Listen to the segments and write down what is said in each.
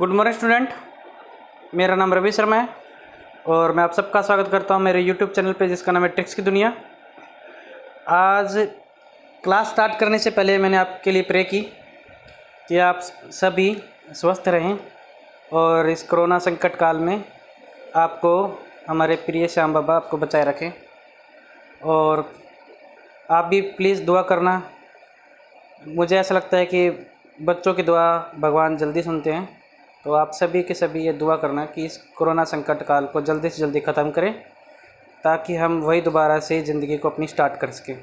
Good morning student, मेरा नाम रवि शर्मा है और मैं आप सबका स्वागत करता हूं मेरे यूट्यूब चैनल पे जिसका नाम है ट्रिक्स की दुनिया। आज क्लास स्टार्ट करने से पहले मैंने आपके लिए प्रे की कि आप सभी स्वस्थ रहें और इस कोरोना संकट काल में आपको हमारे प्रिय श्याम बाबा आपको बचाए रखें। और आप भी प्लीज़ दुआ करना। मुझे ऐसा लगता है कि बच्चों की दुआ भगवान जल्दी सुनते हैं, तो आप सभी के सभी ये दुआ करना कि इस कोरोना संकट काल को जल्दी से जल्दी ख़त्म करें ताकि हम वही दोबारा से ज़िंदगी को अपनी स्टार्ट कर सकें।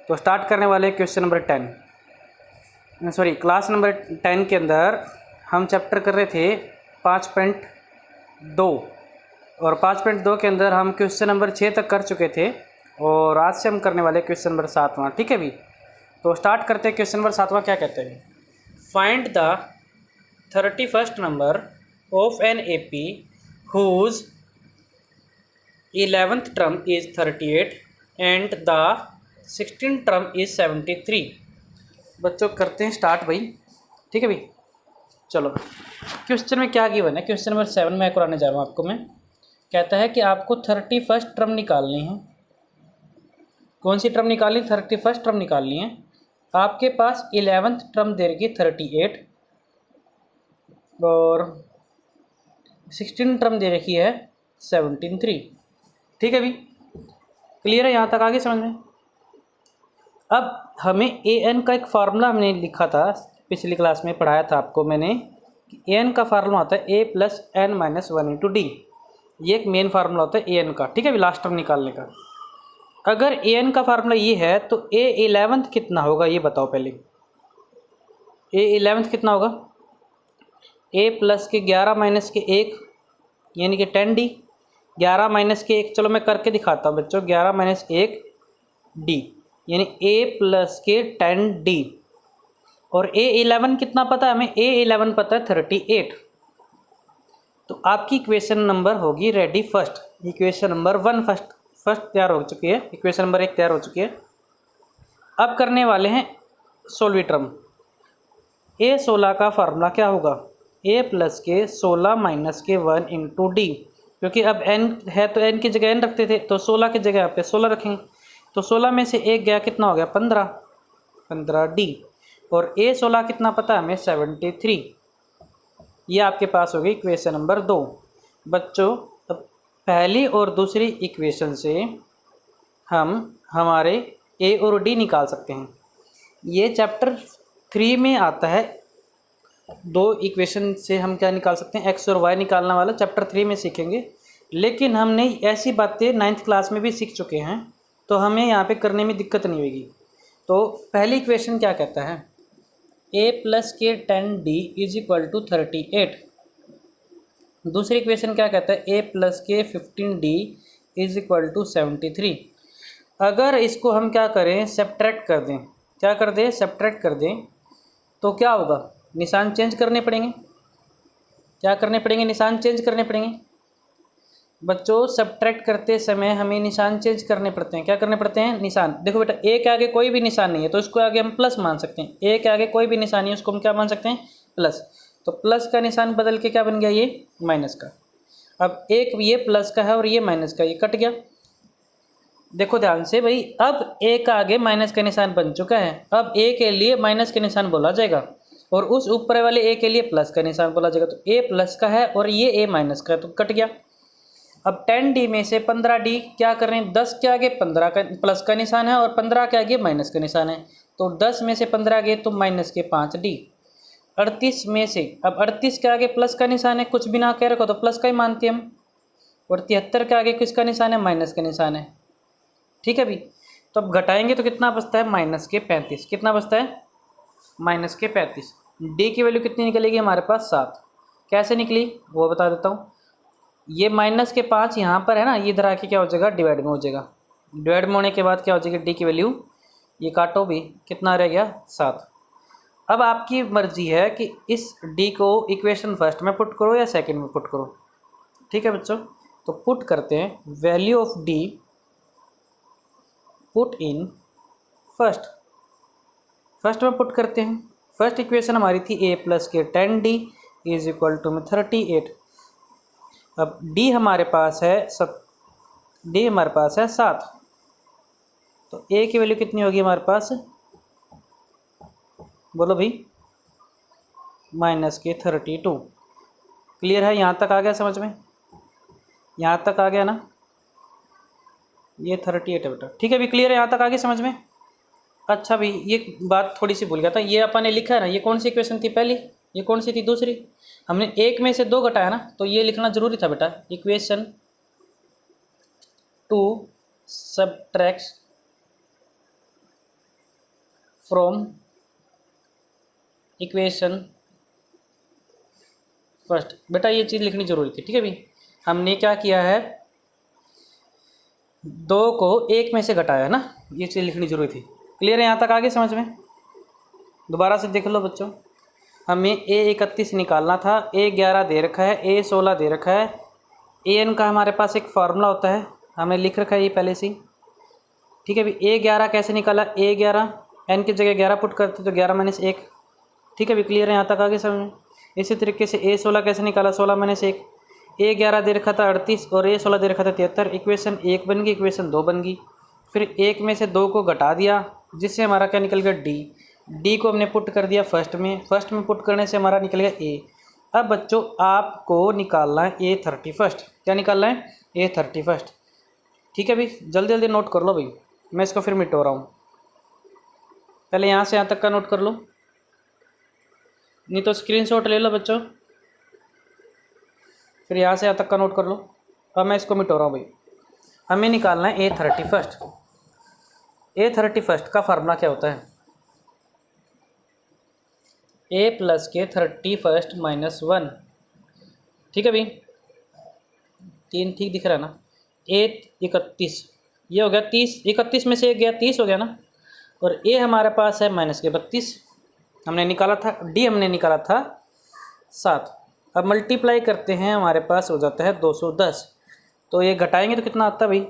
तो स्टार्ट करने वाले क्वेश्चन नंबर 10 क्लास नंबर 10 के अंदर हम चैप्टर कर रहे थे 5.2 और 5.2 के अंदर हम क्वेश्चन नंबर 6 तक कर चुके थे और आज से हम करने वाले क्वेश्चन नंबर 7वां। ठीक है भी, तो स्टार्ट करते हैं। क्वेश्चन नंबर 7वां क्या कहते हैं? Find the 31st number of an AP whose 11th term is 38 and the 16th term is 73। बच्चों करते हैं स्टार्ट भाई। ठीक है भाई, चलो क्वेश्चन में क्या गिवन है। क्वेश्चन नंबर 7 में कराने जा रहा हूँ आपको मैं। कहता है कि आपको 31st टर्म निकालनी है। कौन सी टर्म निकालनी? 31st टर्म निकालनी है। आपके पास 11th टर्म दे रखी 38 और 16 टर्म दे रखी है 73। ठीक है भी, क्लियर है यहाँ तक? आगे समझ में। अब हमें ए एन का एक फार्मूला हमने लिखा था, पिछली क्लास में पढ़ाया था आपको मैंने। ए एन का फार्मूला होता है a plus n minus 1 into d. ये एक मेन फार्मूला होता है ए एन का। ठीक है भी, लास्ट टर्म निकालने का। अगर ए एन का फार्मूला ये है तो ए 11th कितना होगा ये बताओ पहले। ए 11th कितना होगा? ए प्लस के 11 माइनस के 1 यानी कि 10D। 11 माइनस के 1, चलो मैं करके दिखाता हूँ बच्चों। 11 माइनस 1 D यानी ए प्लस के 10D। और ए 11 कितना पता है हमें? ए 11 पता है 38। तो आपकी इक्वेशन नंबर होगी ready first. Equation number 1 first तैयार हो चुकी है। इक्वेशन नंबर 1 तैयार हो चुकी है। अब करने वाले हैं सोल्यूटर्म। ए 16 का फार्मूला क्या होगा? ए प्लस के 16 माइनस के 1 इंटू डी। क्योंकि अब एन है तो एन की जगह एन रखते थे, तो 16 की जगह यहाँ पे 16 रखेंगे। तो 16 में से 1 गया, कितना हो गया? 15D। और ए 16 कितना पता है हमें? 73। ये आपके पास होगी इक्वेशन नंबर 2। बच्चों अब पहली और दूसरी इक्वेशन से हम हमारे ए और डी निकाल सकते हैं। ये चैप्टर 3 में आता है। 2 इक्वेशन से हम क्या निकाल सकते हैं? एक्स और वाई निकालना वाला चैप्टर 3 में सीखेंगे। लेकिन हमने ऐसी बातें 9th क्लास में भी सीख चुके हैं, तो हमें यहाँ पे करने में दिक्कत नहीं होगी। तो पहली इक्वेशन क्या कहता है? ए प्लस के 10D इज इक्वल टू 38। दूसरी इक्वेशन क्या कहता है? ए प्लस के 15D इज इक्वल टू 73। अगर इसको हम क्या करें? सब्ट्रैक्ट कर दें। क्या कर दें? सब्ट्रैक्ट कर दें। तो क्या होगा? निशान चेंज करने पड़ेंगे। क्या करने पड़ेंगे? निशान चेंज करने पड़ेंगे। बच्चों सब्ट्रैक्ट करते समय हमें निशान चेंज करने पड़ते हैं। क्या करने पड़ते हैं? निशान। देखो बेटा, ए के आगे कोई भी निशान नहीं है तो इसको आगे हम प्लस मान सकते हैं। ए के आगे कोई भी निशान नहीं है, उसको हम क्या मान सकते हैं? प्लस। तो प्लस का निशान बदल के क्या बन गया? ये माइनस का। अब एक ये प्लस का है और ये माइनस का, ये कट गया। देखो ध्यान से भाई, अब ए का आगे माइनस का निशान बन चुका है। अब ए के लिए माइनस का निशान बोला जाएगा और उस ऊपर वाले ए के लिए प्लस का निशान बोला जाएगा। तो ए प्लस का है और ये ए माइनस का है, तो कट गया। अब 10D में से 15D क्या कर रहे हैं? 10 के आगे 15 का प्लस का निशान है और 15 के आगे माइनस का निशान है, तो 10 में से 15 गए तो माइनस के 5D। 38 में से अब 38 के आगे प्लस का निशान है, कुछ भी ना कह रखो तो प्लस का ही मानते हम। और 73 के आगे किसका निशान है? माइनस का निशान है। ठीक है भी, तो अब घटाएंगे तो कितना बचता है? माइनस के 35। कितना बचता है? माइनस के 35। डी की वैल्यू कितनी निकलेगी हमारे पास? 7। कैसे निकली वो बता देता हूँ। ये माइनस के 5 यहाँ पर है ना, ये इधर आके क्या हो जाएगा? डिवाइड में हो जाएगा। डिवाइड में होने के बाद क्या हो जाएगी? डी की वैल्यू, ये काटो भी, कितना रह गया? 7। अब आपकी मर्जी है कि इस डी को इक्वेशन फर्स्ट में पुट करो या सेकंड में पुट करो। ठीक है बच्चों, तो पुट करते हैं। Value of D put in first में पुट करते हैं। फर्स्ट इक्वेशन हमारी थी ए प्लस के 10D इज इक्वल टू में 38। अब डी हमारे पास है डी हमारे पास है 7, तो ए की वैल्यू कितनी होगी हमारे पास, बोलो भाई, -32। क्लियर है, यहाँ तक आ गया समझ में, यहाँ तक आ गया ना, ये 38 है बेटा, ठीक है अभी क्लियर है, यहाँ तक आ गया समझ में। अच्छा भाई ये बात थोड़ी सी भूल गया था, ये अपन ने लिखा है ना, ये कौन सी इक्वेशन थी पहली, ये कौन सी थी दूसरी, हमने एक में से 2 घटाया ना, तो ये लिखना जरूरी था बेटा, equation 2 subtract from equation first, बेटा ये चीज़ लिखनी जरूरी थी, ठीक है भाई। हमने क्या किया है, 2 को 1 में से घटाया है ना, ये चीज़ लिखनी जरूरी थी। क्लियर है, यहाँ तक आगे समझ में, दोबारा से देख लो बच्चों, हमें A31 निकालना था, A11 दे रखा है, A16 दे रखा है, AN का हमारे पास एक फार्मूला होता है, हमें लिख रखा है ये पहले से, ठीक है भाई। A11 कैसे निकाला, A11 N की जगह 11 पुट करते तो 11 - 1, ठीक है भाई क्लियर है, यहाँ तक आगे समझ में। इसी तरीके से A16 कैसे निकाला, 16 - 1, A11 दे रखा था 38 और A16 दे रखा था 73, इक्वेशन 1 बन गई, इक्वेशन 2 बन गई, फिर 1 में से 2 को घटा दिया, जिससे हमारा क्या निकल गया, डी को हमने पुट कर दिया फर्स्ट में पुट करने से हमारा निकल गया ए। अब बच्चों आपको निकालना है A31, क्या निकालना है, A31, ठीक है भाई, जल्दी जल्दी नोट कर लो भाई, मैं इसको फिर मिटो रहा हूँ, पहले यहाँ से यहाँ तक का नोट कर लो, नहीं तो स्क्रीनशॉट ले लो बच्चों, फिर यहाँ से यहाँ तक का नोट कर लो। अब मैं इसको मिटो रहा हूँ भाई, हमें निकालना है A31। A31 का फार्मूला क्या होता है, A प्लस के 31 - 1, ठीक है भाई, 3 ठीक दिख रहा है ना, A31 ये हो गया 30, 31 में से 1 गया 30 हो गया ना, और A हमारे पास है -32, हमने निकाला था, D हमने निकाला था 7। अब मल्टीप्लाई करते हैं, हमारे पास हो जाता है 210, तो ये घटाएंगे तो कितना आता है भाई,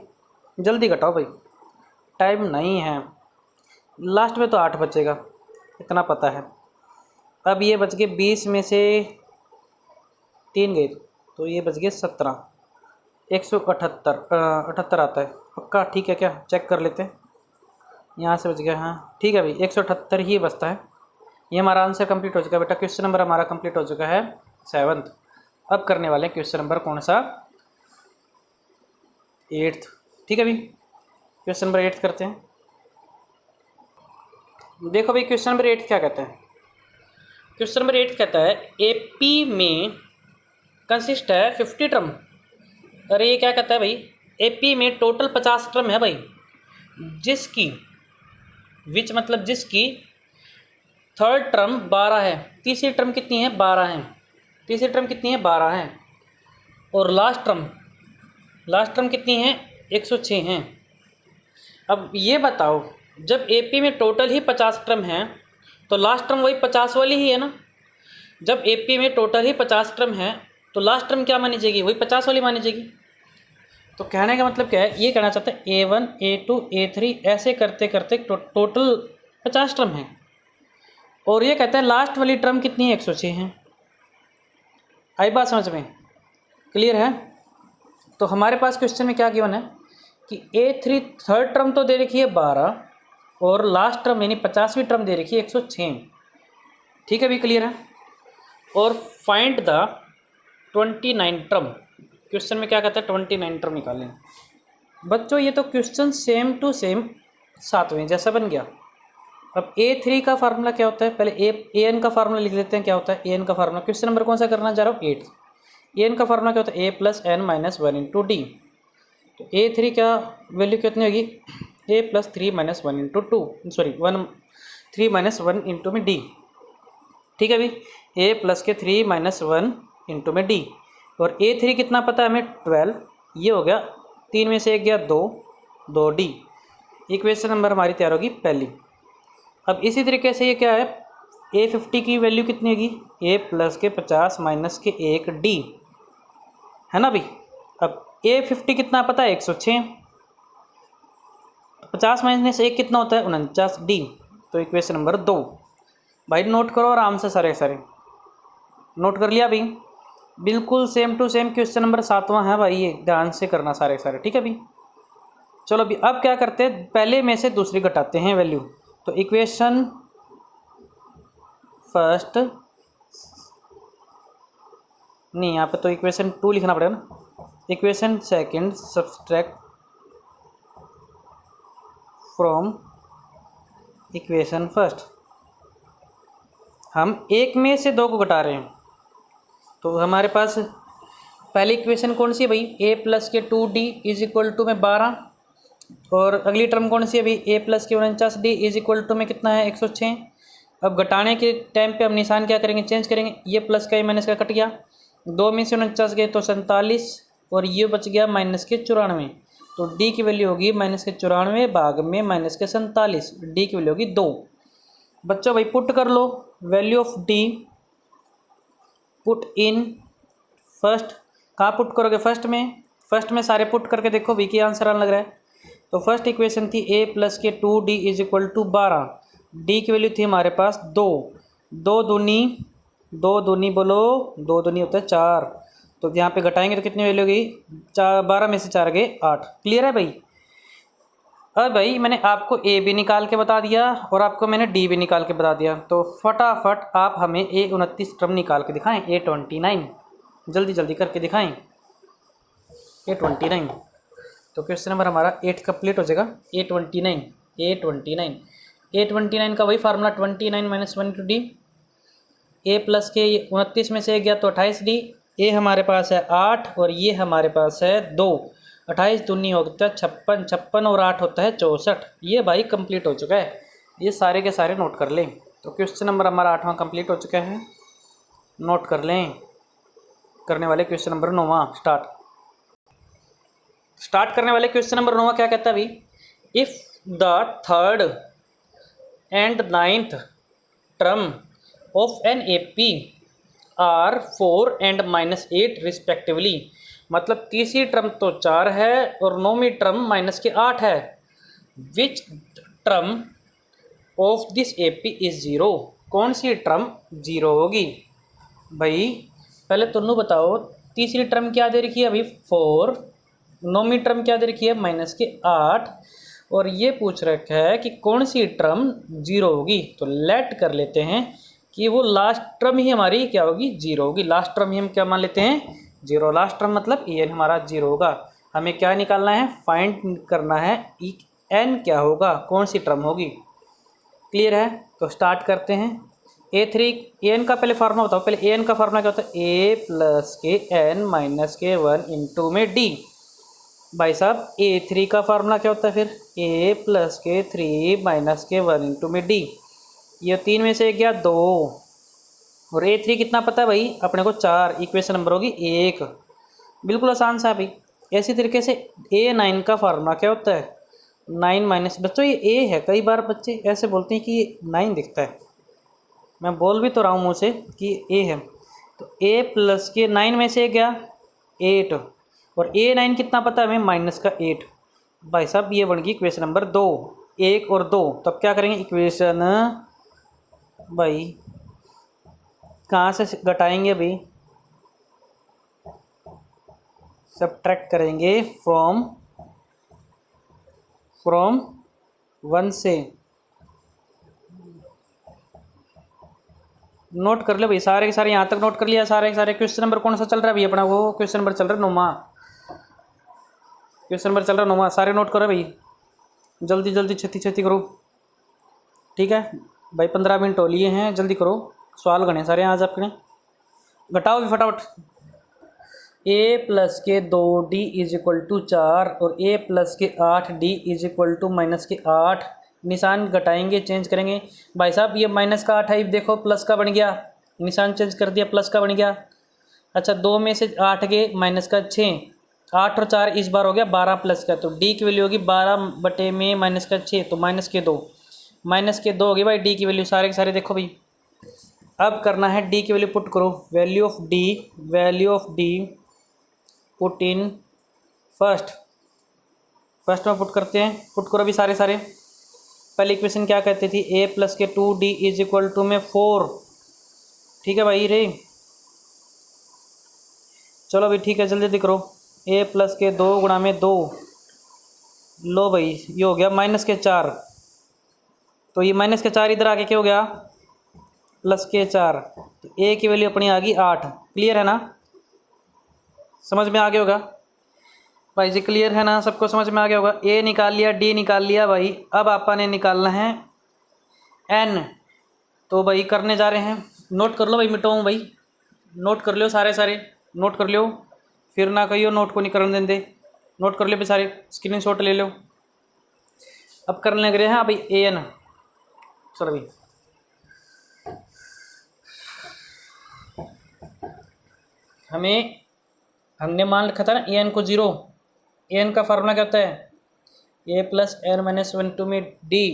जल्दी घटाओ भाई, टाइम नहीं है, लास्ट में तो 8 बचेगा, इतना पता है। अब ये बच गए 20 में से 3 गए, तो ये बच गए 17, 178 आता है पक्का, ठीक है क्या, चेक कर लेते हैं, यहाँ से बच गया, हाँ ठीक है भाई 178 ही बचता है। ये हमारा आंसर कंप्लीट हो चुका है बेटा, क्वेश्चन नंबर हमारा कंप्लीट हो चुका है 7th। अब करने वाले हैं क्वेश्चन नंबर कौन सा, 8th, ठीक है भाई, क्वेश्चन नंबर 8 करते हैं। देखो भाई क्वेश्चन नंबर 8 क्या कहता है, क्वेश्चन नंबर 8 कहता है AP में कंसिस्ट है 50 टर्म, अरे ये क्या कहता है भाई, AP में टोटल 50 टर्म है भाई, जिसकी विच मतलब जिसकी थर्ड टर्म 12 है, तीसरी टर्म कितनी है, 12 है, तीसरी टर्म कितनी है, 12 है, और लास्ट टर्म कितनी है, 106 हैं। अब ये बताओ, जब AP में टोटल ही 50 टर्म है तो लास्ट टर्म वही 50 वाली ही है ना, जब AP में टोटल ही 50 टर्म है तो लास्ट टर्म क्या मानी जाएगी, वही 50 वाली मानी जाएगी। तो कहने का मतलब क्या है, ये कहना चाहते हैं A1 A2 A3 ऐसे करते करते टोटल 50 टर्म है, और ये कहता है लास्ट वाली टर्म कितनी है, 106 है। आई बात समझ में, क्लियर है। तो हमारे पास क्वेश्चन में क्या गिवन है कि A3 थर्ड टर्म तो दे रखी है 12 और लास्ट टर्म यानी 50वीं टर्म दे रखी है 106, ठीक है भी क्लियर है। और फाइंड द 29 टर्म, क्वेश्चन में क्या कहता है 29 टर्म निकालें। बच्चों ये तो क्वेश्चन सेम टू सेम 7वें जैसा बन गया। अब A3 का फार्मूला क्या होता है, पहले AN का फार्मूला लिख लेते हैं, क्या होता है AN का फार्मूला, क्वेश्चन नंबर कौन सा करना चाह रहा हूँ 8। AN का फार्मूला क्या होता है, A + N - 1 × D। तो A3 क्या वैल्यू कितनी होगी, A + 3 - 1 × 2, सॉरी 3 - 1 × में D, ठीक है भाई, A + के 3 - 1 × में D, और A3 कितना पता है हमें 12, ये हो गया 3 में से 1 गया 2D, इक्वेशन नंबर हमारी तैयार होगी पहली। अब इसी तरीके से ये क्या है, A50 की वैल्यू कितनी होगी, A + के 50 - के 1 D, है ना भाई। अब A50 कितना पता है 106, 50 - 1 कितना होता है 49D, तो इक्वेशन नंबर 2 भाई नोट करो आराम से सारे। नोट कर लिया भाई। बिल्कुल same to same question number 7वां है भाई, ये ध्यान से करना सारे सारे, ठीक है भाई। चलो अभी अब क्या करते हैं, पहले में से दूसरी घटाते हैं वैल्यू। तो इक्वेशन फर्स्ट, नहीं यहाँ पे तो इक्वेशन 2 लिखना पड़ेगा ना। Equation second subtract from equation first. हम एक में से दो को घटा रहे हैं, तो हमारे पास पहली इक्वेशन कौन सी है भाई, a प्लस के 2d इज इक्वल टू में 12, और अगली टर्म कौन सी है भाई, a प्लस के 49d इज इक्वल टू में कितना है 106। अब घटाने के टाइम पे हम निशान क्या करेंगे, चेंज करेंगे। ये प्लस का ये माइनस का कट गया, 2 में से 49 गए तो 47, और ये बच गया माइनस के 94। तो d की वैल्यू होगी माइनस के 94 भाग में माइनस के 47, d की वैल्यू होगी 2। बच्चों भाई पुट कर low value of d, put in first. कहाँ पुट करोगे, फर्स्ट में सारे पुट करके देखो भी क्या आंसर आने लग रहा है। तो फर्स्ट इक्वेशन थी a प्लस के 2d is equal to 12, d की वैल्यू थी हमारे पास 2, 2 दूनी बोलो, 2 दूनी होता है 4। तो यहाँ पे घटाएंगे तो कितनी वैल्यू होगी, 12 में से 4 गए 8। क्लियर है भाई। अब भाई मैंने आपको a भी निकाल के बता दिया और आपको मैंने d भी निकाल के बता दिया, तो फटाफट आप हमें A29 टर्म निकाल के दिखाएं, A29 जल्दी जल्दी करके दिखाएं, A29। तो क्वेश्चन नंबर हमारा 8 कंप्लीट हो जाएगा। A29 का वही formula 29 minus 1 into D. a plus के 29 में से गया तो 28d, a हमारे पास है 8 और ये हमारे पास है 2, 28 दूनी होता है 56, 56 और 8 होता है 64। ये भाई कंप्लीट हो चुका है, ये सारे के सारे नोट कर लें। तो क्वेश्चन नंबर हमारा 8वां कंप्लीट हो चुका है, नोट कर लें। करने वाले क्वेश्चन नंबर 9वां स्टार्ट करने वाले क्वेश्चन नंबर 9वां क्या कहता है भाई, if the third and 9th term of an AP are 4 and -8 respectively. मतलब तीसरी टर्म तो 4 है और 9वीं टर्म -8 है। Which term of this AP is 0, कौन सी टर्म 0 होगी। भाई पहले तुन्नू बताओ, तीसरी टर्म क्या दे रखी है अभी 4, 9वीं टर्म क्या दे रखी है -8, और ये पूछ रखा है कि कौन सी टर्म 0 होगी। तो लेट कर लेते हैं कि वो लास्ट टर्म ही हमारी क्या होगी 0 होगी। लास्ट टर्म ही हम क्या मान लेते हैं 0, लास्ट टर्म मतलब एन हमारा 0 होगा। हमें क्या निकालना है, फाइंड करना है एन क्या होगा, कौन सी टर्म होगी। क्लियर है, तो स्टार्ट करते हैं। A3 एन का पहले फार्मूला बताओ, पहले एन का फार्मूला क्या होता है, a प्लस के n माइनस के 1 इंटू में d। भाई साहब A3 का फार्मूला क्या होता है फिर, a प्लस के 3 माइनस के 1 इंटू में d। ये 3 में से गया 2, और A3 कितना पता है भाई अपने को 4, इक्वेशन नंबर होगी 1। बिल्कुल आसान सा है भाई। ऐसी तरीके से A9 का फार्मूला क्या होता है, 9 माइनस, बच्चों ये A है, कई बार बच्चे ऐसे बोलते हैं कि ये 9 दिखता है, मैं बोल भी तो रहा हूँ मुँह से कि A है। तो A प्लस के 9 में से गया 8, और A9 कितना पता है हमें माइनस का 8। भाई साहब ये बन गई इक्वेशन नंबर 2, 1 और 2। तब क्या करेंगे, इक्वेशन भाई कहाँ से घटाएंगे भाई, सब्ट्रैक्ट करेंगे फ्रॉम 1 से। नोट कर ले भाई सारे के सारे, यहाँ तक नोट कर लिया सारे के सारे। क्वेश्चन नंबर कौन सा चल रहा है भाई अपना, वो क्वेश्चन नंबर चल रहा है 9वां, क्वेश्चन नंबर चल रहा है 9वां। सारे नोट करो भाई, जल्दी जल्दी छेती छेती करो, ठीक है भाई। 15 मिनट हो लिए हैं, जल्दी करो, सवाल गणे सारे आज आपके। घटाओ भी फटाफट। a प्लस के 2d इज इक्वल टू 4 और a प्लस के 8d is equal to minus के 8। निशान घटाएंगे, चेंज करेंगे। भाई साहब ये माइनस का 8 है, देखो प्लस का बन गया, निशान चेंज कर दिया, प्लस का बन गया। अच्छा 2 में से 8 गए माइनस का 6, 8 और 4 इस बार हो गया 12 प्लस का। तो d की वैल्यू होगी 12 बटे में माइनस का 6, तो माइनस के 2 होगी भाई d की वैल्यू। सारे के सारे देखो भाई, अब करना है d की वैल्यू पुट करो, value of d put in first में पुट करते हैं, पुट करो भी सारे सारे। पहली इक्वेशन क्या कहती थी, a प्लस के 2d इज इक्वल टू में 4, ठीक है भाई रे। चलो भाई ठीक है, जल्दी जल्दी करो। ए प्लस के 2 गुणा में 2, लो भाई ये हो गया माइनस के 4। तो ये माइनस के 4 इधर आके क्या हो गया, प्लस के 4। तो ए की वैल्यू अपनी आ गई 8। क्लियर है ना, समझ में आ गया होगा भाई जी, क्लियर है ना, सबको समझ में आ गया होगा। ए निकाल लिया, डी निकाल लिया भाई। अब आपा ने निकालना है एन। तो भाई करने जा रहे हैं, नोट कर लो भाई, मिटाऊँ भाई, नोट कर लो सारे नोट कर लो, फिर ना कहियो नोट को नहीं करने देंगे। नोट कर लो भाई सारे, स्क्रीनशॉट ले लो। अब करने लग रहे हैं भाई ए एन। चलो भाई हमने मान रखा था ना ए एन को 0। ए एन का फार्मूला क्या होता है, a plus n minus 1 to में डी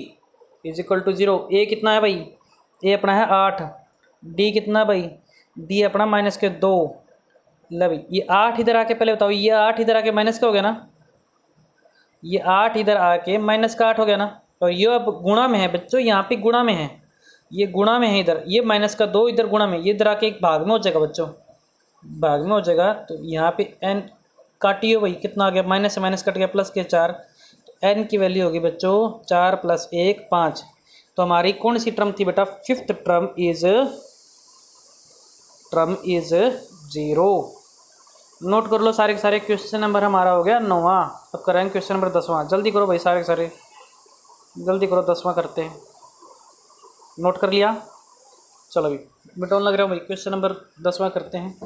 इज इक्वल टू 0। ए कितना है भाई, ए अपना है 8। डी कितना भाई, डी अपना माइनस के 2। ला भाई ये 8 इधर आके, पहले बताओ ये 8 इधर आके माइनस का हो गया ना, ये 8 इधर आके माइनस का 8 हो गया ना। और ये अब गुणा में है बच्चों, यहाँ पे गुणा में है, ये गुणा में है इधर, ये माइनस का 2 इधर गुणा में, ये इधर आके एक भाग में हो जाएगा बच्चों, भाग में हो जाएगा। तो यहाँ पे एन काटियो भाई, कितना आ गया, माइनस से माइनस कट गया, प्लस के 4। तो एन की वैल्यू होगी बच्चों 4 + 1 5। तो हमारी कौन सी टर्म थी बेटा, फिफ्थ टर्म इज 0। नोट कर लो सारे के सारे। क्वेश्चन नंबर हमारा हो गया 9वां। अब करेंगे क्वेश्चन नंबर 10वां। जल्दी करो भाई सारे के सारे, जल्दी करो, 10वां करते हैं। नोट कर लिया, चलो भाई मिटाने लग रहा हूँ भाई, क्वेश्चन नंबर 10वां करते हैं।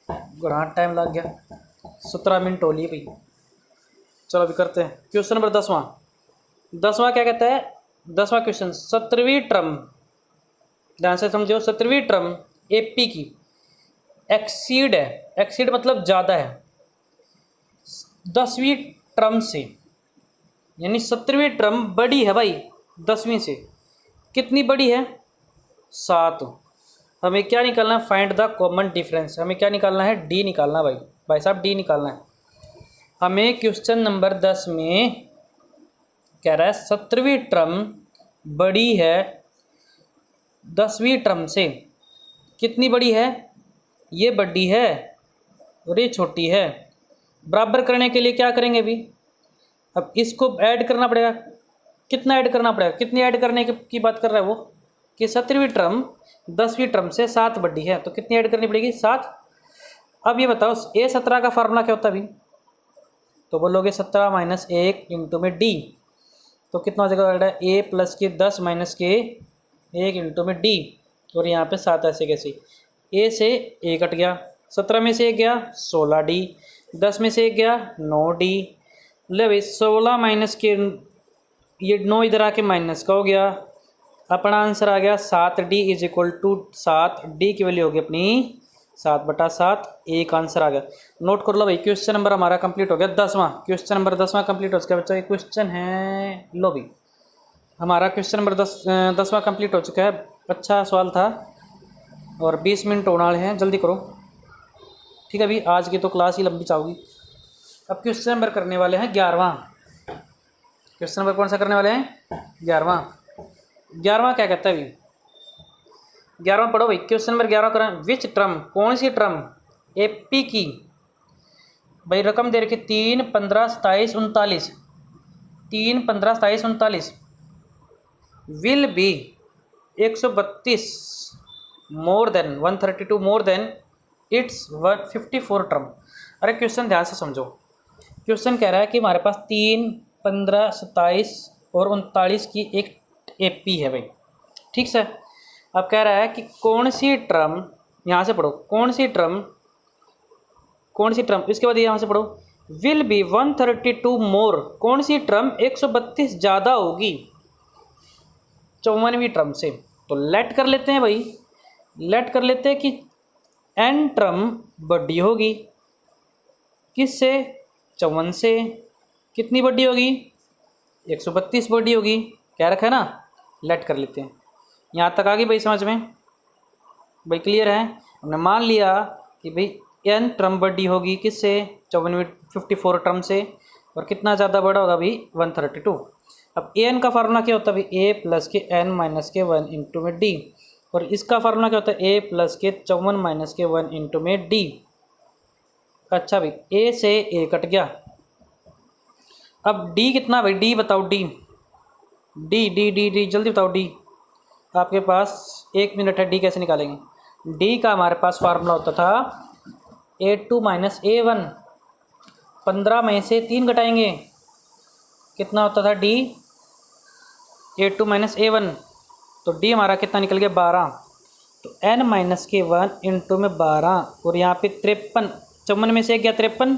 बड़ा टाइम लग गया, 17 मिनट हो लिए भाई। चलो अभी करते हैं क्वेश्चन नंबर 10वां। 10वां क्या कहता है, 10वां क्वेश्चन, 17वीं टर्म, ध्यान से समझो, 17वीं टर्म एपी की एक्सीड है, एक्सीड मतलब ज़्यादा है 10वीं टर्म से, यानी 17वीं टर्म बड़ी है भाई 10वीं से। कितनी बड़ी है, 7। हमें क्या निकालना है, फाइंड द कॉमन डिफरेंस। हमें क्या निकालना है, डी निकालना है भाई साहब, डी निकालना है हमें। क्वेश्चन नंबर 10 में कह रहा है 17वीं टर्म बड़ी है 10वीं टर्म से। कितनी बड़ी है, ये बड़ी है और ये छोटी है। बराबर करने के लिए क्या करेंगे अभी, अब इसको ऐड करना पड़ेगा। कितना ऐड करना पड़ेगा, कितनी ऐड करने की बात कर रहा है वो, कि 17वीं टर्म 10वीं टर्म से 7 बड़ी है, तो कितनी ऐड करनी पड़ेगी, 7। अब ये बताओ A17 का फार्मूला क्या होता है अभी, तो बोलोगे 17 - 1 इंटू में डी। तो कितना हो जाएगा, ए प्लस के 10 माइनस के 1 इंटू में डी। और यहाँ पे 7 ऐसे कैसे, ए से ए कट गया, 17 में से 1 गया 16 डी, 10 में से 1 गया 9 डी। ले भाई 16 माइनस के ये 9 इधर आके माइनस का हो गया, अपना आंसर आ गया 7D is equal to 7। D की वैल्यू होगी अपनी 7/7। एक आंसर आ गया। नोट कर लो भाई, क्वेश्चन नंबर हमारा कंप्लीट हो गया 10वां। क्वेश्चन नंबर 10वां कंप्लीट हो चुका है बच्चों। ये क्वेश्चन है, लो भाई हमारा क्वेश्चन नंबर 10वां कंप्लीट हो चुका है। अच्छा सवाल था और 20 मिनट होने वाले हैं, जल्दी करो ठीक है भाई, आज की तो क्लास ही लंबी चाहोगी। अब क्वेश्चन नंबर करने वाले हैं 11वां। क्वेश्चन नंबर कौन सा करने वाले हैं, 11वां। 11वां क्या कहता है भाई, 11वां पढ़ो भाई। क्वेश्चन नंबर 11 करें, विच टर्म, कौन सी टर्म एपी की भाई रकम दे रखी 3, 15, 27, 39, 3, 15, 27, 39 will be 132 more than 132 more than it's 154 term. अरे क्वेश्चन ध्यान से समझो। क्वेश्चन कह रहा है कि हमारे पास 3, 15, 27 और 39 की एक एपी है भाई, ठीक से। अब कह रहा है कि कौन सी टर्म, यहाँ से पढ़ो, कौन सी टर्म, इसके बाद यहाँ से पढ़ो, विल बी 132 मोर, कौन सी टर्म 132 ज़्यादा होगी 54वीं टर्म से। तो लेट कर लेते हैं भाई, लेट कर लेते हैं कि एन टर्म बड़ी होगी किससे, 54 से। कितनी बड़ी होगी, 132 बड़ी होगी, क्या रखा है ना, लेट कर लेते हैं। यहाँ तक आ गई भाई समझ में, भाई क्लियर है। हमने मान लिया कि भाई एन टर्म बड़ी होगी किससे, 54 टर्म से, और कितना ज़्यादा बड़ा होगा भाई 132। अब ए एन का फार्मूला क्या होता है भाई, ए प्लस के एन माइनस के 1 इंटू में डी, और इसका फार्मूला क्या होता है, ए प्लस के 54 माइनस के 1 इंटू में डी। अच्छा भाई, ए से ए कट गया। अब डी कितना भाई, डी बताओ, D D D D D जल्दी बताओ डी। आपके पास 1 मिनट है, डी कैसे निकालेंगे। डी का हमारे पास फार्मूला होता था A2 माइनस A1। 15 में से 3 घटाएंगे, कितना होता था डी, A2 माइनस A1। तो डी हमारा कितना निकल गया 12। तो n माइनस के 1 इंटू में 12 और यहाँ पे 53, 54 में से एक गया 53,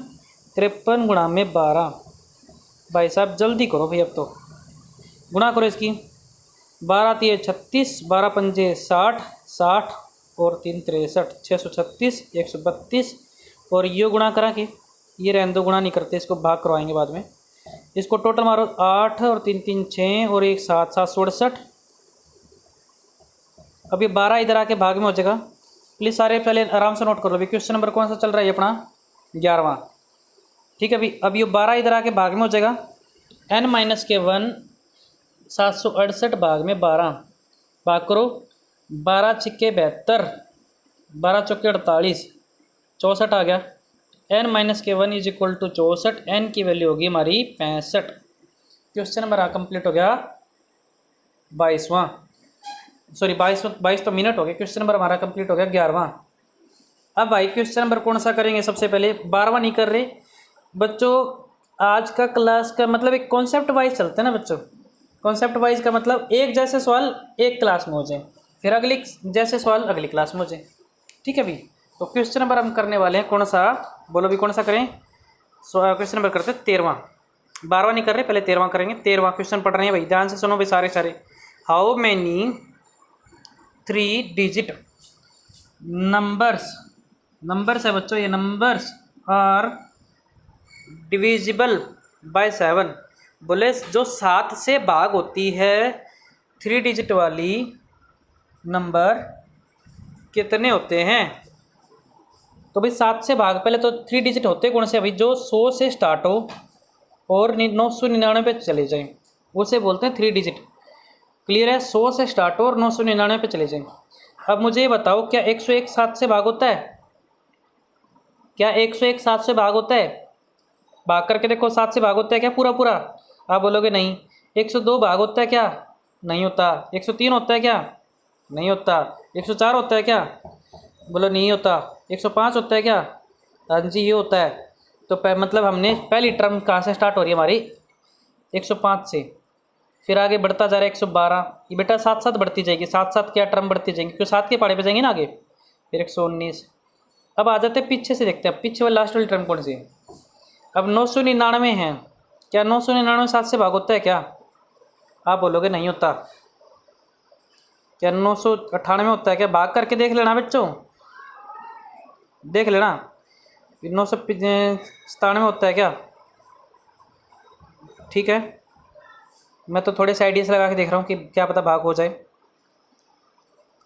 53 गुणा में 12। भाई साहब जल्दी करो भाई, अब तो गुणा करो इसकी। 12 3 36, 12 पंजे 60, 60 और 3 63, 636, 132 और ये गुणा करा के, ये रहने दो, गुणा नहीं करते, इसको भाग करवाएंगे बाद में। इसको टोटल मारो, 8 और 3 3 6 और 1 7 7 67। अब ये 12 इधर आके भाग में हो जाएगा। प्लीज़ सारे पहले आराम से नोट कर लो भाई। क्वेश्चन नंबर कौन सा चल रहा है, ये अपना 11वां। ठीक है भाई, अब ये 12 इधर आके भाग में हो जाएगा। n माइनस के 1 768 भाग में 12, भाग करो। 12 छिक्के 72, 12 चौके 48, 64 आ गया। n माइनस के 1 इज इक्वल टू 64, n की वैल्यू होगी हमारी 65। क्वेश्चन नंबर कंप्लीट हो गया 22वां, सॉरी 22 तो मिनट हो गए। क्वेश्चन नंबर हमारा कंप्लीट हो गया 11वां। अब भाई क्वेश्चन नंबर कौन सा करेंगे सबसे पहले, 12वां नहीं कर रहे बच्चों। आज का क्लास का मतलब एक कॉन्सेप्ट वाइज चलते हैं ना बच्चों। कॉन्सेप्ट वाइज का मतलब एक जैसे सवाल एक क्लास में हो जाए, फिर अगली जैसे सवाल अगली क्लास में हो जाए। ठीक है भाई, तो क्वेश्चन नंबर हम करने वाले हैं कौन सा, बोलो भी कौन सा करें। क्वेश्चन नंबर करते हैं 13वां। 12वां नहीं कर रहे, पहले 13वां करेंगे। 13वां क्वेश्चन पढ़ रहे हैं भाई, ध्यान से सुनो भाई सारे। हाउ मैनी 3 डिजिट नंबर्स है बच्चों, ये नंबर्स आर डिविजिबल बाय 7। बोले जो 7 से भाग होती है 3 डिजिट वाली नंबर कितने होते हैं। तो भाई 7 से भाग, पहले तो 3 डिजिट होते कौन से भाई, जो 100 से स्टार्ट हो और 999 पे चले जाएं, उसे बोलते हैं 3 डिजिट। क्लियर है, 100 से स्टार्ट हो और 999 पे चले जाएं। अब मुझे ये बताओ, क्या 101 7 से भाग होता है, क्या 101 7 से भाग होता है। भाग करके देखो, 7 से भाग होता है क्या पूरा पूरा। आप बोलोगे नहीं। 102 भाग होता है क्या, नहीं होता। 103 होता है क्या, नहीं होता। 104 होता है क्या, बोलो नहीं होता। 105 होता है क्या, हाँ जी ये होता है। तो मतलब हमने पहली टर्म कहाँ से स्टार्ट हो रही है हमारी, 105 से, फिर आगे बढ़ता जा रहा है 112। ये बेटा साथ साथ बढ़ती जाएगी, साथ साथ क्या टर्म बढ़ती जाएंगी, क्योंकि 7 के पहाड़े पे जाएंगे ना आगे। फिर 119। अब आ जाते हैं पीछे से, देखते हैं पीछे वाली लास्ट वाली टर्म कौन सी है। अब 999 है, क्या 999 7 से भाग होता है क्या, आप बोलोगे नहीं होता। क्या 998 होता है क्या, भाग करके देख लेना बच्चों, देख लेना। 997 होता है क्या, ठीक है। मैं तो थोड़े से आइडियाज़ लगा के देख रहा हूँ कि क्या पता भाग हो जाए।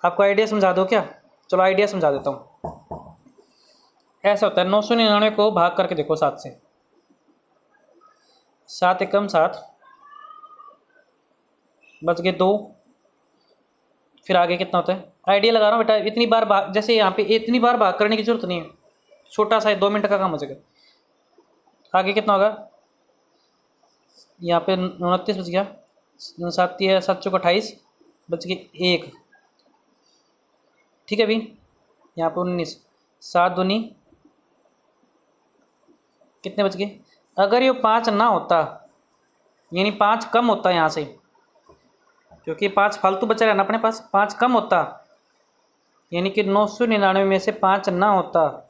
आपको आइडिया समझा दो क्या, चलो आइडिया समझा देता हूँ। ऐसा होता है 999 को भाग करके देखो 7 से, 7 एकम 7, बच गए 2। फिर आगे कितना होता है, आइडिया लगा रहा हूँ बेटा। इतनी बार भाग, जैसे यहाँ पे इतनी बार भाग करने की जरूरत नहीं है, छोटा सा 2 मिनट का काम हो जाएगा। आगे कितना होगा, यहाँ पे 29 बच गया, 7 7 चौक 28, बच गए 1। ठीक है भाई, यहाँ पे 19, 7 दूनी कितने बच गए। अगर ये 5 ना होता, यानी 5 कम होता यहाँ से, क्योंकि 5 फालतू बचा रहा ना अपने पास, 5 कम होता, यानी कि 999 में से 5 ना होता,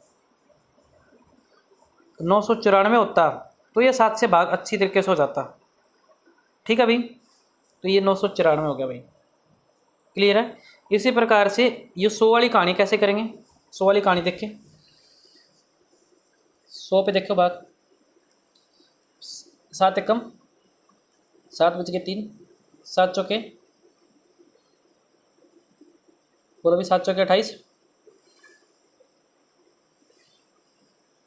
994 होता, तो ये 7 से भाग अच्छी तरीके से हो जाता। ठीक है भाई, तो ये 994 हो गया भाई। क्लियर है। इसी प्रकार से ये 100 वाली कहानी कैसे करेंगे। 100 वाली कहानी देखें, 100 पे देखो भाग, 7 एकम 7 बच गए 3, 7 चौके, बोलो भी 7 चौके 28,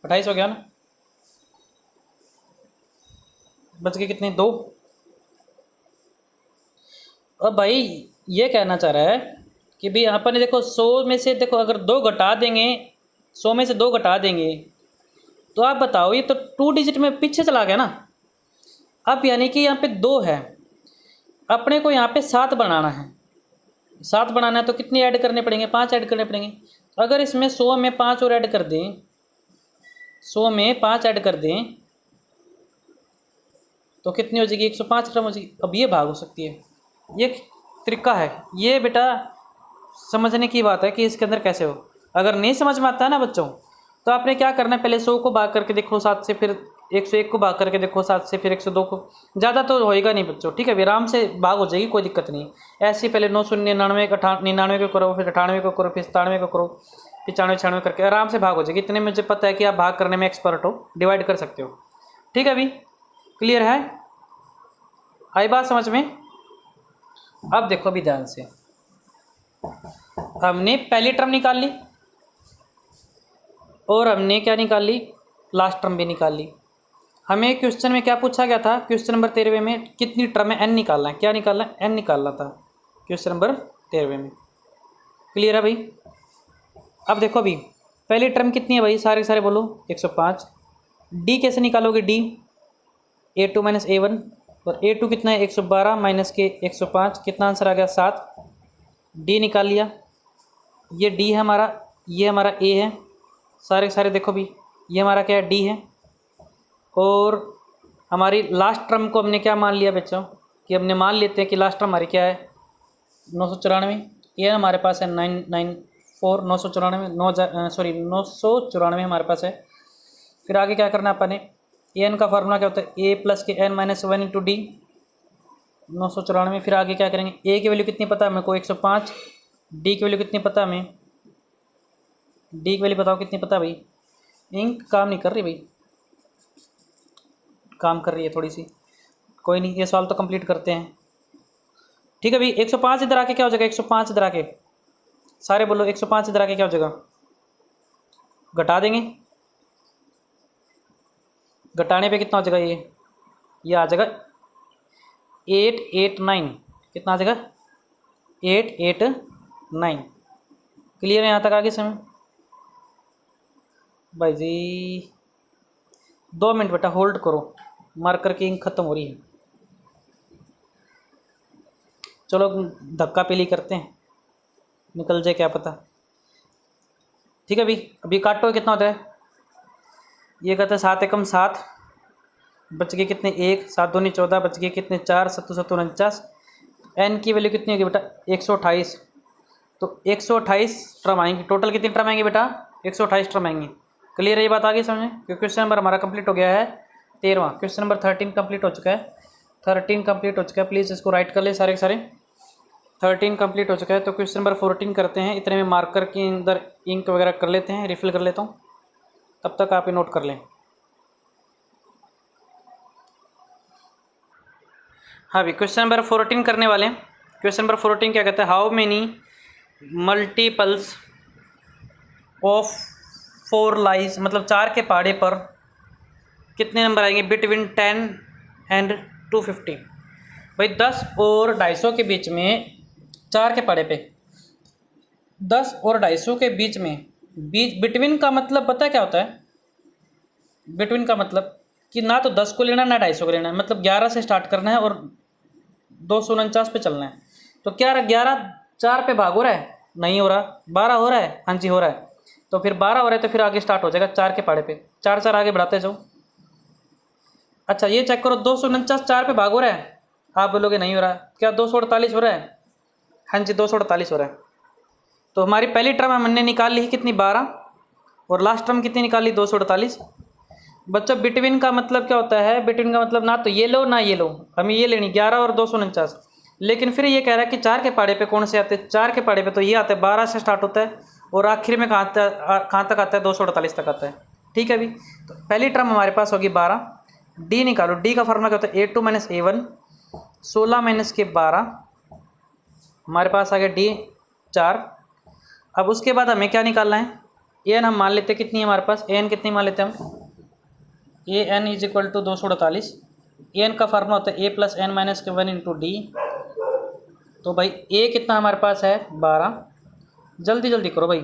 28 हो गया ना। बच गए कितने, 2। अब भाई ये कहना चाह रहा है कि भाई अपन ने देखो 100 में से देखो, अगर 2 घटा देंगे, 100 में से 2 घटा देंगे तो आप बताओ, ये तो 2 डिजिट में पीछे चला गया ना। अब यानी कि यहाँ पे 2 है, अपने को यहाँ पे 7 बनाना है। 7 बनाना है तो कितनी ऐड करने पड़ेंगे? 5 ऐड करने पड़ेंगे। अगर इसमें 100 में 5 और ऐड कर दें, 100 में 5 ऐड कर दें तो कितनी हो जाएगी? 105 टर्म हो जाएगी। अब ये भाग हो सकती है, ये तरीका है। ये बेटा समझने की बात है कि इसके अंदर कैसे हो। अगर नहीं समझ में आता है ना बच्चों, तो आपने क्या करना है, पहले 100 को भाग करके देखो 7 से, फिर 101 को भाग करके देखो 7 से, फिर 102 को। ज़्यादा तो होएगा नहीं बच्चों, ठीक है, आराम से भाग हो जाएगी, कोई दिक्कत नहीं। ऐसे ही पहले 999 99 को करो, फिर 98 को करो, फिर 97 को करो, फिर 95 96 करके आराम से भाग हो जाएगी। इतने मुझे पता है कि आप भाग करने में एक्सपर्ट हो, डिवाइड कर सकते हो। ठीक है, अभी क्लियर है? आई बात समझ में? अब देखो अभी ध्यान से, हमने पहली टर्म निकाल ली और हमने क्या निकाल ली? लास्ट टर्म भी निकाल ली। हमें क्वेश्चन में क्या पूछा गया था? क्वेश्चन नंबर 13 में कितनी टर्म है? एन निकालना है। क्या निकालना है? एन निकालना था क्वेश्चन नंबर 13 में। क्लियर है भाई? अब देखो अभी पहली टर्म कितनी है भाई? सारे सारे बोलो। 105। डी कैसे निकालोगे? डी A2 माइनस A1, और A2 कितना है? 112 माइनस के 105, कितना आंसर आ गया? 7। डी निकाल लिया। ये डी है हमारा, ये हमारा ए है। सारे सारे देखो भी, ये हमारा क्या है? डी है। और हमारी लास्ट टर्म को हमने क्या मान लिया बच्चों? कि हमने मान लेते हैं कि लास्ट टर्म हमारी क्या है? 994। ये हमारे पास है 994, 994, 994 हमारे पास है। फिर आगे क्या करना है अपन ने? एन का फार्मूला क्या होता है? ए प्लस के एन माइनस 1 इंटू डी, 994। फिर आगे क्या करेंगे? ए की वैल्यू कितनी पता है मेरे को? 105। डी की वैल्यू कितनी पता है हमें? डी की वैल्यू बताओ कितनी पता है भाई? इंक काम नहीं कर रही भाई, काम कर रही है थोड़ी सी, कोई नहीं, ये सवाल तो कंप्लीट करते हैं। ठीक है भाई, 105 इधर आके क्या हो जाएगा? 105 इधर आके सारे बोलो, 105 इधर आके क्या हो जाएगा? घटा देंगे, घटाने पे कितना हो जाएगा? ये आ जाएगा 889। कितना आ जाएगा? 889। क्लियर है यहाँ तक? आगे समय भाई जी 2 मिनट बेटा होल्ड करो, मार्कर की इंक खत्म हो रही है। चलो धक्का पेली करते हैं, निकल जाए क्या पता। ठीक है अभी अभी काटो, कितना होता है? ये कहता है 7 एकम 7, बच गए कितने? 1, 7 दूनी 14, बच गए कितने? 4, 7 7 49। एन की वैल्यू कितनी होगी बेटा? 128। तो 128 टर्म आएंगी। टोटल कितनी टर्म आएंगी बेटा? 128 टर्म आएंगी। क्लियर है ये बात? आगे समझें, क्योंकि क्वेश्चन नंबर हमारा कंप्लीट हो गया है 13वां। क्वेश्चन नंबर 13 कंप्लीट हो चुका है। 13 कंप्लीट हो चुका है, प्लीज़ इसको राइट कर ले सारे के सारे। 13 कंप्लीट हो चुका है, तो क्वेश्चन नंबर 14 करते हैं। इतने में मार्कर के अंदर इंक वगैरह कर लेते हैं, रिफ़िल कर लेता हूँ, तब तक आप ये नोट कर लें। हाँ भी क्वेश्चन नंबर 14 करने वाले हैं। क्वेश्चन नंबर 14 क्या कहता है? How many multiples of 4 lies, मतलब 4 के पहाड़े पर कितने नंबर आएंगे बिटवीन 10 एंड 250? भाई 10 और 250 के बीच में, 4 के पहाड़े पे 10 और 250 के बीच में, बिटवीन का मतलब पता है क्या होता है? बिटवीन का मतलब कि ना तो 10 को लेना ना 250 को लेना है, मतलब 11 से स्टार्ट करना है और 249 पे चलना है। तो क्या 11 4 पे भाग हो रहा है? नहीं हो रहा। 12 हो रहा है? हाँ जी हो रहा है। तो फिर 12 हो रहा है तो फिर आगे स्टार्ट हो जाएगा 4 के पहाड़े पे, 4 4 आगे बढ़ाते जाओ। अच्छा ये चेक करो, 249 4 पे भाग हो रहा है? आप बोलोगे नहीं हो रहा। क्या 248 हो रहा है? हाँ जी 248 हो रहा है। तो हमारी पहली टर्म हमने निकाल ली कितनी? 12, और लास्ट टर्म कितनी निकाल ली? 248। बच्चों बिटवीन का मतलब क्या होता है? बिटवीन का मतलब ना तो ये लो ना ये लो, हमें ये लेनी 11 और 249। लेकिन फिर ये कह रहा है कि 4 के पहाड़े पे कौन से आते हैं? 4 के पहाड़े पे तो ये आते हैं, 12 से स्टार्ट होता है और आखिर में कहाँ तक आता है? 248 तक आता है। ठीक है अभी, तो पहली टर्म हमारे पास होगी 12। डी निकालो। डी का फार्मूला क्या होता है? A2 माइनस A1, 16 माइनस के 12, हमारे पास आ गया डी 4। अब उसके बाद हमें क्या निकालना है? एन हम मान लेते हैं कितनी है हमारे पास? एन कितनी मान लेते हैं हम? A n is equal to 248। N का फार्मूला होता है ए प्लस एन माइनस के 1 इंटू डी। तो भाई ए कितना हमारे पास है? 12। जल्दी जल्दी करो भाई,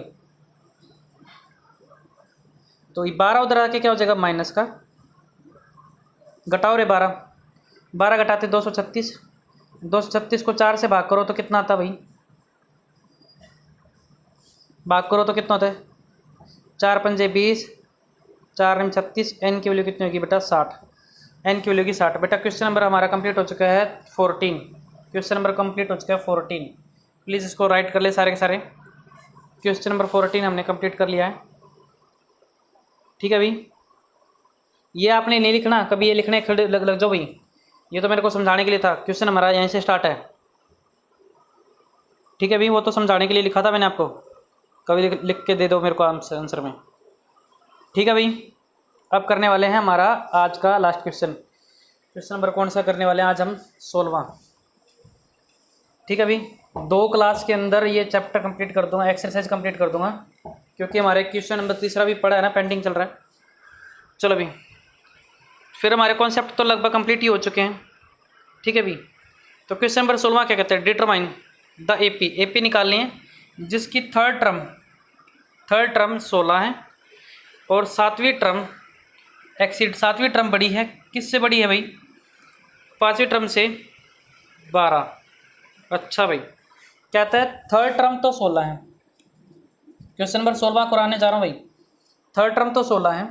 तो ये 12 उधर आके क्या हो जाएगा माइनस का, घटाओ रे 12, 12 घटाते 236, 236 को 4 से भाग करो तो कितना आता भाई, भाग करो तो कितना होता है, 4 पंजे 20, 4 रम 36, एन की वैल्यू कितनी होगी बेटा 60, एन की वैल्यू की 60। बेटा क्वेश्चन नंबर हमारा कंप्लीट हो चुका है 14, क्वेश्चन नंबर कंप्लीट हो चुका है 14। प्लीज़ इसको राइट कर ले सारे के सारे, क्वेश्चन नंबर 14 हमने कंप्लीट कर लिया है। ठीक है भाई, ये आपने नहीं लिखना कभी, ये लिखने खड़े लग जाओ भाई, ये तो मेरे को समझाने के लिए था, क्वेश्चन हमारा यहीं से स्टार्ट है। ठीक है भाई, वो तो समझाने के लिए लिखा था मैंने आपको, कभी लिख के दे दो मेरे को आंसर में। ठीक है भाई, अब करने वाले हैं हमारा आज का लास्ट क्वेश्चन। क्वेश्चन नंबर कौन सा करने वाले हैं आज हम, 16वां। ठीक है भाई, 2 क्लास के अंदर ये चैप्टर कंप्लीट कर दूंगा, एक्सरसाइज कंप्लीट कर दूंगा, क्योंकि हमारे क्वेश्चन नंबर 3 भी पड़ा है ना, पेंडिंग चल रहा है। चलो भाई, फिर हमारे कॉन्सेप्ट तो लगभग कंप्लीट ही हो चुके हैं। ठीक है भाई, तो क्वेश्चन नंबर 16 क्या कहते हैं, डिटरमाइन द एपी निकालनी है जिसकी थर्ड टर्म 16 है और 7वीं टर्म एक्सीड, 7वीं टर्म बड़ी है, किससे बड़ी है भाई, 5वीं टर्म से 12। अच्छा भाई, कहता है थर्ड टर्म तो 16 है, क्वेश्चन नंबर 16 कराने जा रहा हूँ भाई, थर्ड टर्म तो 16 है,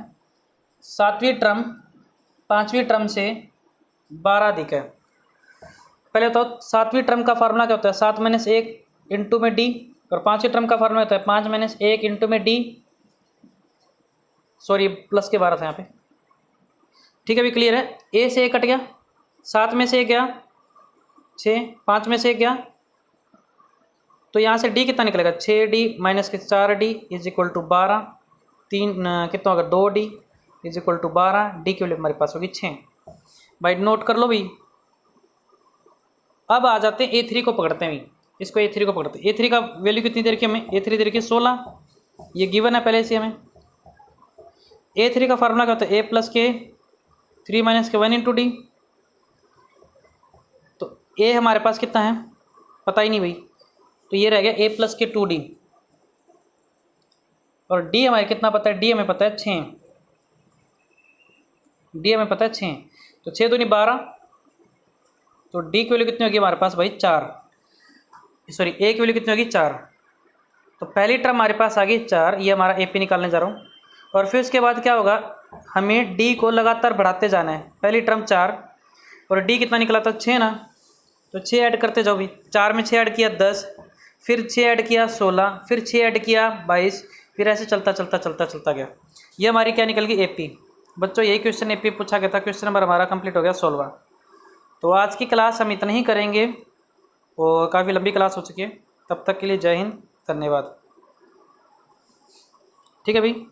7वीं टर्म 5वीं टर्म से 12 अधिक है। पहले तो 7वीं टर्म का फार्मूला क्या होता है, 7 - 1 इंटू में डी, और 5वीं टर्म का फार्मूला होता है 5 - 1 इंटू में डी, सॉरी प्लस के 12 था यहाँ पे। ठीक है भी, क्लियर है, ए से 1 कट गया, 7 में से 1 गया 6, 5 में से 1 गया, तो यहाँ से डी कितना निकलेगा, 6D माइनस के 4D इज इक्वल टू 12, 3 कितना होगा 2D is equal to 12, D की वैल्यू हमारे पास होगी 6। भाई नोट कर लो भाई। अब आ जाते हैं A3 को पकड़ते हैं भाई, इसको A3 को पकड़ते हैं। A3 का वैल्यू कितनी दे रखी है हमें, A3 दे रखी है 16, ये गिवन है पहले से हमें। A3 का फार्मूला क्या होता है, A प्लस के 3 माइनस के 1 इंटू डी, तो A हमारे पास कितना है पता ही नहीं भाई, तो ये रह गया A प्लस के 2D, और D हमारे कितना पता है, D हमें पता है 6, D हमें पता है 6, तो 6 दूनी 12, तो D की वैल्यू कितनी होगी हमारे पास भाई 4, सॉरी A की वैल्यू कितनी होगी 4, तो पहली टर्म हमारे पास आ गई 4, ये हमारा AP निकालने जा रहा हूँ। और फिर उसके बाद क्या होगा, हमें D को लगातार बढ़ाते जाना है, पहली टर्म 4 और D कितना निकला था 6 ना, तो 6 ऐड करते जाओ भाई, 4 में 6 ऐड किया 10, फिर 6 ऐड किया 16, फिर 6 ऐड किया 22, फिर ऐसे चलता गया, ये हमारी क्या निकल गई AP। बच्चों यही क्वेश्चन AP पूछा गया था, क्वेश्चन नंबर हमारा कंप्लीट हो गया 16। तो आज की क्लास हम इतना ही करेंगे और काफ़ी लंबी क्लास हो चुकी है, तब तक के लिए जय हिंद, धन्यवाद। ठीक है भाई।